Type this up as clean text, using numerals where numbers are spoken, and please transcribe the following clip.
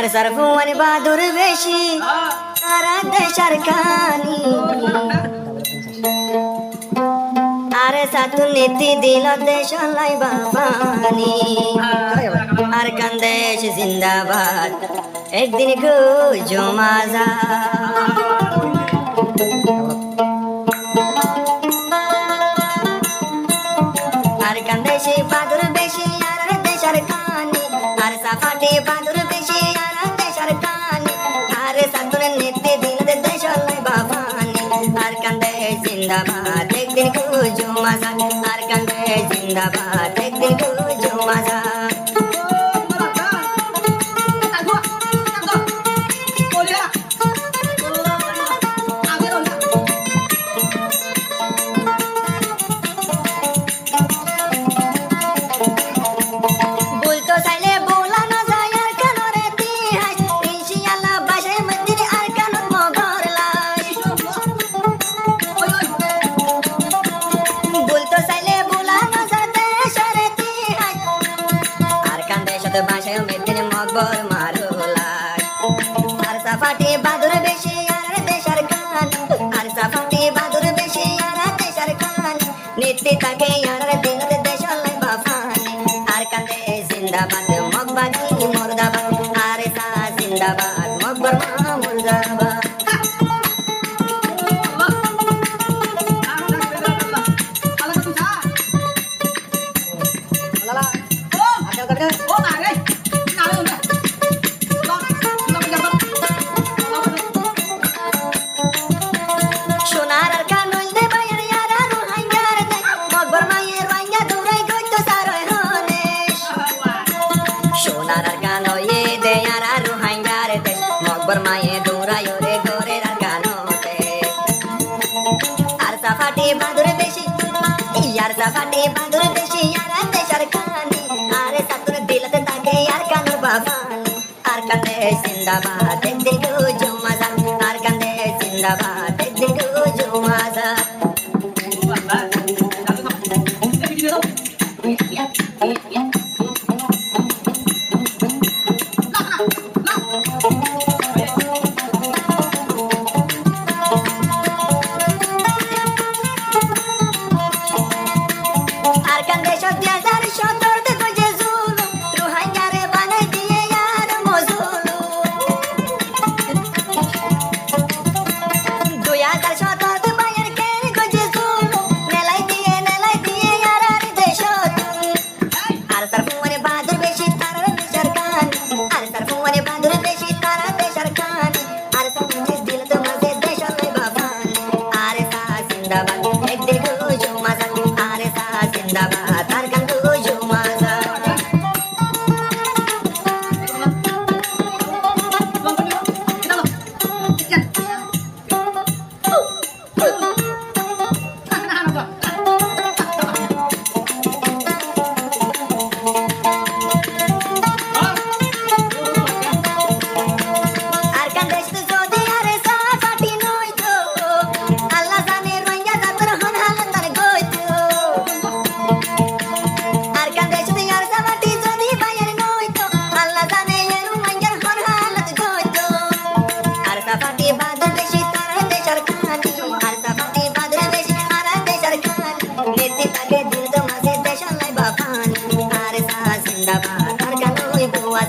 আর সারফুয়ান বাদুর বেশি আর দেশার কানি আরে সাতু নীতি দিল দেশ লাই বাবানি আর কান্দেশ জিন্দাবাদ একদিন গো জমাজা আর কান্দেশে বাদুর বেশি আর দেশার কানি আর সাফাটে বাদুর বেশি আর দেশার কানি আর সাতুর নীতি দিল দেশ লাই বাবানি আর কান্দেশ জিন্দাবাদ একদিন গো জমাজা আর কান্দেশ জিন্দাবাদ একদিন গো জমাজা বাসায় মেদিন মকবর মারুলাই আর সাফাটি বাদুর বেশি আর দেশার কান আর সাফাটি বাদুর বেশি আর দেশার কান নীতি তাকে আর দিন দেশ লাই বাফানি আর কান্দে জিন্দাবাদ মকবানি মুর্দাবাদ আর সা জিন্দাবাদ মকবর মা মুর্দাবাদ মায়ে দৌড়ায় রে ঘরের গানোতে আর সাফাটি বাদুর বেশি ইয়ার সাফাটি বাদুর বেশি আর দেশার কানি আর সাতুর দিলতে তাকে আর কানো বাবানি আর কান্দে জিন্দাবাদ একদিন গো জমাজা আর কান্দে জিন্দাবাদ একদিন গো জমাজা जिंदाबाद আর গান গো জমাজা আর গান দেশ যদি আরে সাফাটি নই তো আল্লাহ জানে রঙ্গা জাতর হন হালতার গইতো আর কান্দে যদি আর সাফাটি যদি বাইর নই তো আল্লাহ জানে এর রঙ্গার হন হালত গইতো আর সাফাটি বাদর বেশি তার দেশার কানি আর সাফাটি বাদর বেশি আর দেশার কানি নীতি তাকে দিল তো মাঝে দেশ লাই বাবানি আর সা জিন্দাবাদ আর গান ওই বুয়া